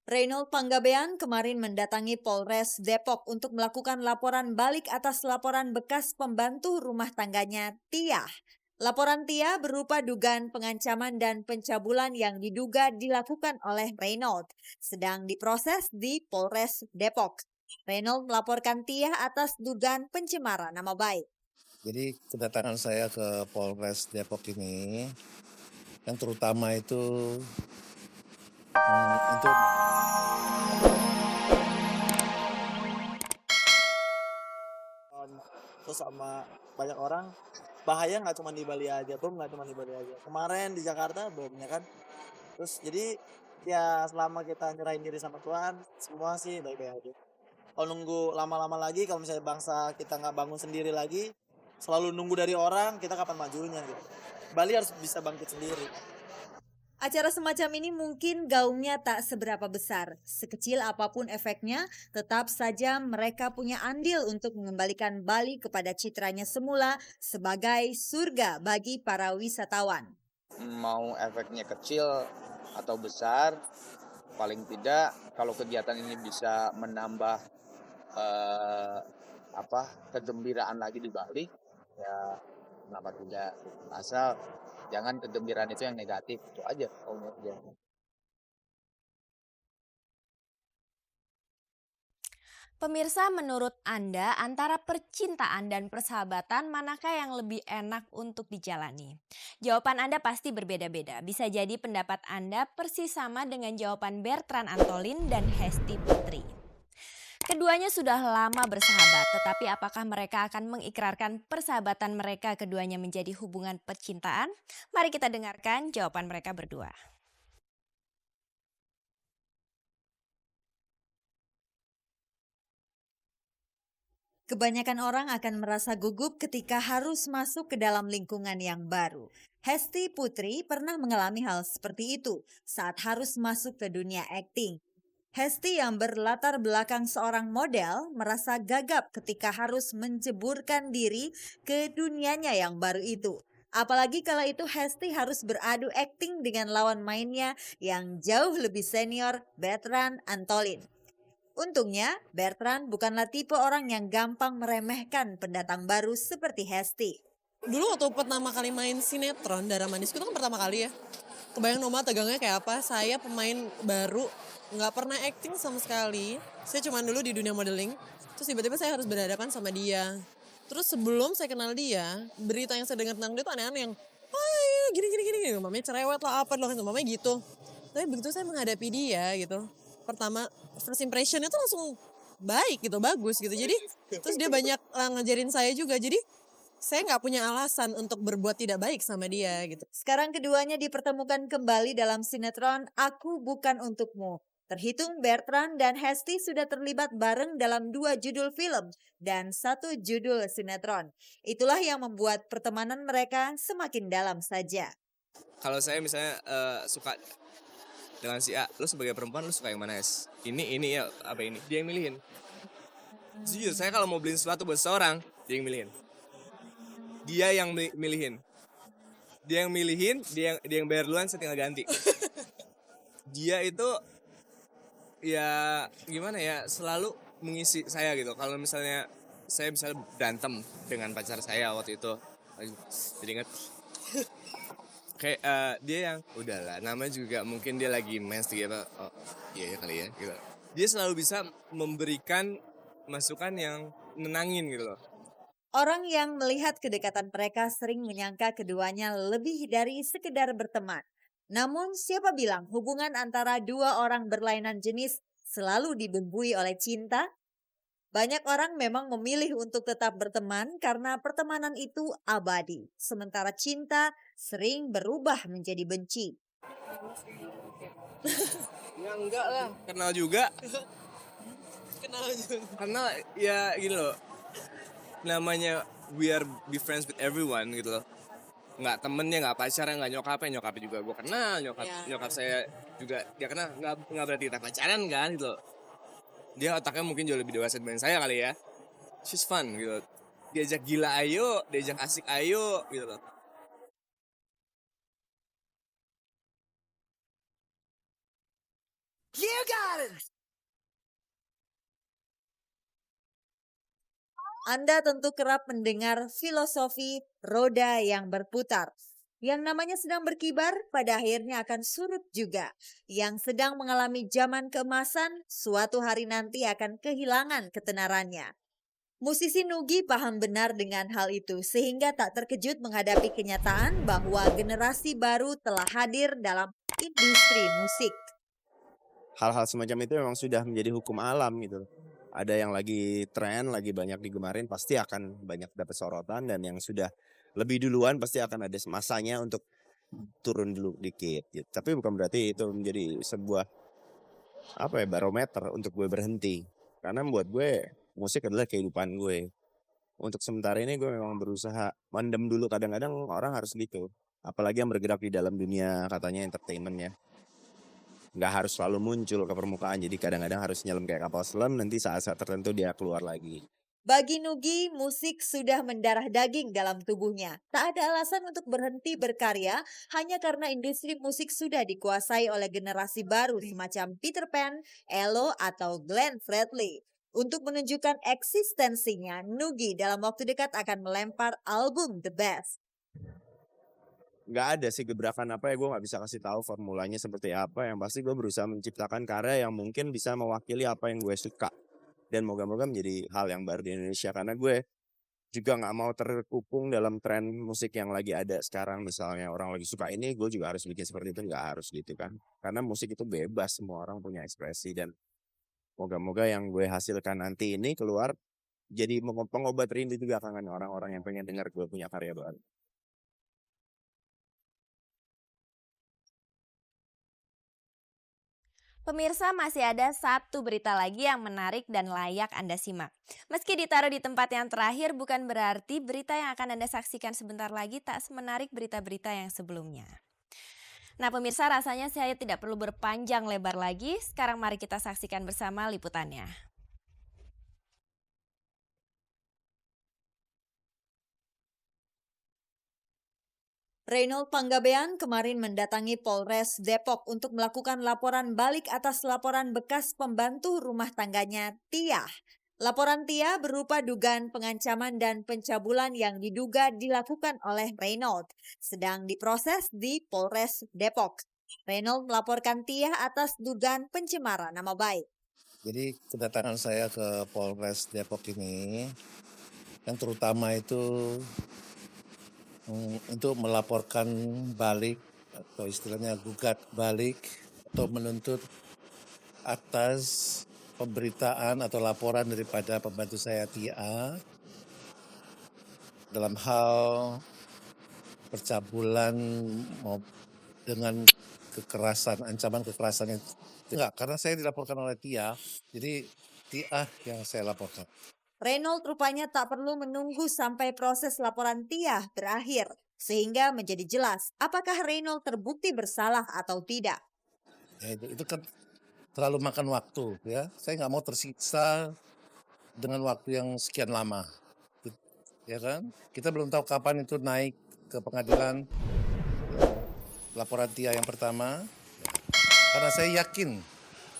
Reynold Panggabean kemarin mendatangi Polres Depok untuk melakukan laporan balik atas laporan bekas pembantu rumah tangganya Tiah. Laporan Tia berupa dugaan pengancaman dan pencabulan yang diduga dilakukan oleh Reynold, sedang diproses di Polres Depok. Reynold melaporkan Tia atas dugaan pencemaran nama baik. Jadi kedatangan saya ke Polres Depok ini yang terutama itu untuk terus sama banyak orang. Bahaya nggak cuma di Bali aja, bom nggak cuma di Bali aja. Kemarin di Jakarta bomnya kan. Terus jadi ya selama kita nyerahin diri sama Tuhan, semua sih baik-baik aja. Kalau nunggu lama-lama lagi, kalau misalnya bangsa kita nggak bangun sendiri lagi, selalu nunggu dari orang, kita kapan majunya gitu. Bali harus bisa bangkit sendiri. Acara semacam ini mungkin gaungnya tak seberapa besar. Sekecil apapun efeknya, tetap saja mereka punya andil untuk mengembalikan Bali kepada citranya semula sebagai surga bagi para wisatawan. Mau efeknya kecil atau besar, paling tidak kalau kegiatan ini bisa menambah kegembiraan lagi di Bali, ya kenapa tidak? Asal jangan kegembiraan itu yang negatif, itu aja kalau menurut dia. Pemirsa, menurut Anda antara percintaan dan persahabatan manakah yang lebih enak untuk dijalani? Jawaban Anda pasti berbeda-beda. Bisa jadi pendapat Anda persis sama dengan jawaban Bertrand Antolin dan Hesti Putri. Keduanya sudah lama bersahabat, tetapi apakah mereka akan mengikrarkan persahabatan mereka keduanya menjadi hubungan percintaan? Mari kita dengarkan jawaban mereka berdua. Kebanyakan orang akan merasa gugup ketika harus masuk ke dalam lingkungan yang baru. Hesti Putri pernah mengalami hal seperti itu saat harus masuk ke dunia akting. Hesti yang berlatar belakang seorang model merasa gagap ketika harus menceburkan diri ke dunianya yang baru itu. Apalagi kala itu Hesti harus beradu akting dengan lawan mainnya yang jauh lebih senior, Bertrand Antolin. Untungnya, Bertrand bukanlah tipe orang yang gampang meremehkan pendatang baru seperti Hesti. Dulu waktu pertama kali main sinetron Darah Manisku itu kan pertama kali ya. Kebayang Noma tegangnya kayak apa. Saya pemain baru, nggak pernah acting sama sekali. Saya cuma dulu di dunia modeling. Terus tiba-tiba saya harus berhadapan sama dia. Terus sebelum saya kenal dia, berita yang saya dengar tentang dia tuh aneh-aneh yang gini. Mamanya cerewet lah apa loh, mamanya gitu. Tapi begitu saya menghadapi dia gitu. Pertama, first impressionnya tuh langsung baik gitu, bagus gitu. Jadi terus dia banyak ngajarin saya juga. Jadi saya nggak punya alasan untuk berbuat tidak baik sama dia gitu. Sekarang keduanya dipertemukan kembali dalam sinetron Aku Bukan Untukmu. Terhitung Bertrand dan Hesti sudah terlibat bareng dalam 2 judul film dan 1 judul sinetron. Itulah yang membuat pertemanan mereka semakin dalam saja. Kalau saya misalnya suka dengan si A, lu sebagai perempuan lu suka yang mana, Es? Ini ya apa ini? Dia yang milihin. Jujur, saya kalau mau beliin sesuatu buat seseorang, dia yang milihin. Dia yang milihin. Dia yang milihin, dia yang bayar duluan, saya tinggal ganti. Dia itu ya gimana ya, selalu mengisi saya gitu. Kalau misalnya saya berantem dengan pacar saya waktu itu, jadi ingat kayak dia yang udahlah, namanya juga mungkin dia lagi mens gitu. Oh iya kali ya gitu. Dia selalu bisa memberikan masukan yang nenangin gitu loh. Orang yang melihat kedekatan mereka sering menyangka keduanya lebih dari sekedar berteman. Namun siapa bilang hubungan antara dua orang berlainan jenis selalu dibumbui oleh cinta? Banyak orang memang memilih untuk tetap berteman karena pertemanan itu abadi. Sementara cinta sering berubah menjadi benci. Ya enggak lah. Kenal juga. Karena ya gini loh. Namanya we are be friends with everyone gitu loh. Nggak temennya, nggak pacarnya, nggak nyokapnya juga gue kenal. Nyokap saya juga dia kenal. Nggak berarti kita pacaran kan gitu loh. Dia otaknya mungkin jauh lebih dewasa dibanding saya kali ya. She's fun gitu. Diajak gila ayo, diajak asik ayo gitu loh. Anda tentu kerap mendengar filosofi roda yang berputar. Yang namanya sedang berkibar, pada akhirnya akan surut juga. Yang sedang mengalami zaman keemasan, suatu hari nanti akan kehilangan ketenarannya. Musisi Nugi paham benar dengan hal itu, sehingga tak terkejut menghadapi kenyataan bahwa generasi baru telah hadir dalam industri musik. Hal-hal semacam itu memang sudah menjadi hukum alam gitu. Ada yang lagi tren, lagi banyak digemarin, pasti akan banyak dapat sorotan, dan yang sudah lebih duluan pasti akan ada masanya untuk turun dulu dikit gitu. Tapi bukan berarti itu menjadi sebuah barometer untuk gue berhenti. Karena buat gue musik adalah kehidupan gue. Untuk sementara ini gue memang berusaha mendem dulu, kadang-kadang orang harus gitu. Apalagi yang bergerak di dalam dunia katanya entertainment ya. Nggak harus selalu muncul ke permukaan, jadi kadang-kadang harus nyelam kayak kapal selam, nanti saat-saat tertentu dia keluar lagi. Bagi Nugi, musik sudah mendarah daging dalam tubuhnya. Tak ada alasan untuk berhenti berkarya hanya karena industri musik sudah dikuasai oleh generasi baru semacam Peter Pan, Ello, atau Glenn Fredly. Untuk menunjukkan eksistensinya, Nugi dalam waktu dekat akan melempar album The Best. Nggak ada sih gebrakan apa ya, gue nggak bisa kasih tahu formulanya seperti apa. Yang pasti gue berusaha menciptakan karya yang mungkin bisa mewakili apa yang gue suka, dan moga-moga menjadi hal yang baru di Indonesia. Karena gue juga nggak mau terkungkung dalam tren musik yang lagi ada sekarang. Misalnya orang lagi suka ini, gue juga harus bikin seperti itu, nggak harus gitu kan. Karena musik itu bebas, semua orang punya ekspresi, dan moga-moga yang gue hasilkan nanti ini keluar jadi pengobat rindu juga kangen orang-orang yang pengen dengar gue punya karya baru. Pemirsa, masih ada satu berita lagi yang menarik dan layak Anda simak. Meski ditaruh di tempat yang terakhir, bukan berarti berita yang akan Anda saksikan sebentar lagi tak semenarik berita-berita yang sebelumnya. Nah pemirsa, rasanya saya tidak perlu berpanjang lebar lagi. Sekarang mari kita saksikan bersama liputannya. Reynold Panggabean kemarin mendatangi Polres Depok untuk melakukan laporan balik atas laporan bekas pembantu rumah tangganya Tiah. Laporan Tiah berupa dugaan pengancaman dan pencabulan yang diduga dilakukan oleh Reynold, sedang diproses di Polres Depok. Reynold melaporkan Tiah atas dugaan pencemaran nama baik. Jadi kedatangan saya ke Polres Depok ini yang terutama itu untuk melaporkan balik atau istilahnya gugat balik atau menuntut atas pemberitaan atau laporan daripada pembantu saya Tia dalam hal percabulan dengan kekerasan, ancaman kekerasan yang enggak, karena saya dilaporkan oleh Tia, jadi Tia yang saya laporkan. Reynold rupanya tak perlu menunggu sampai proses laporan Tiah berakhir, sehingga menjadi jelas apakah Reynold terbukti bersalah atau tidak. Ya, itu kan terlalu makan waktu ya. Saya nggak mau tersiksa dengan waktu yang sekian lama, ya kan? Kita belum tahu kapan itu naik ke pengadilan laporan Tia yang pertama, karena saya yakin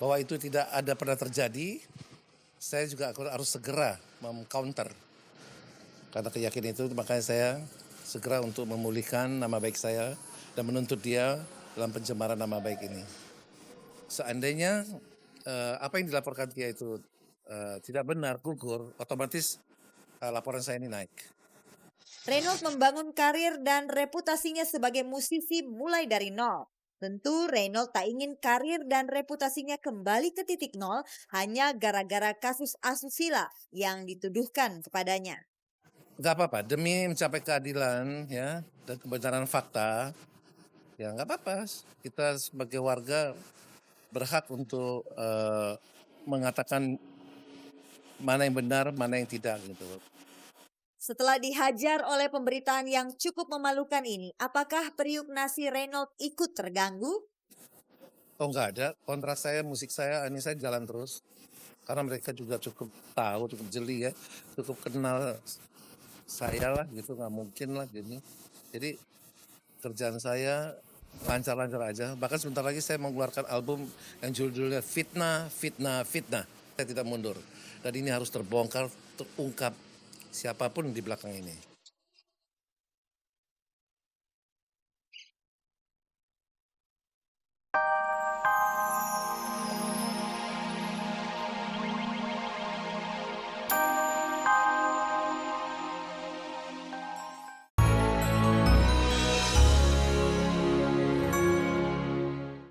bahwa itu tidak ada pernah terjadi. Saya juga harus segera meng-counter. Karena keyakinan itu makanya saya segera untuk memulihkan nama baik saya dan menuntut dia dalam pencemaran nama baik ini. Seandainya apa yang dilaporkan dia itu tidak benar, gugur, otomatis laporan saya ini naik. Reynold membangun karir dan reputasinya sebagai musisi mulai dari nol. Tentu Reynold tak ingin karir dan reputasinya kembali ke titik nol hanya gara-gara kasus asusila yang dituduhkan kepadanya. Gak apa-apa, demi mencapai keadilan ya dan kebenaran fakta, ya gak apa-apa. Kita sebagai warga berhak untuk mengatakan mana yang benar, mana yang tidak gitu. Setelah dihajar oleh pemberitaan yang cukup memalukan ini, apakah periuk nasi Reynold ikut terganggu? Oh nggak ada, kontrak saya, musik saya, ini saya jalan terus. Karena mereka juga cukup tahu, cukup jeli ya, cukup kenal saya lah gitu, nggak mungkin lah gini. Jadi kerjaan saya Lancar-lancar aja. Bahkan sebentar lagi saya mengeluarkan album yang judulnya Fitnah, Fitnah, Fitnah. Saya tidak mundur. Dan ini harus terbongkar, terungkap siapapun di belakang ini.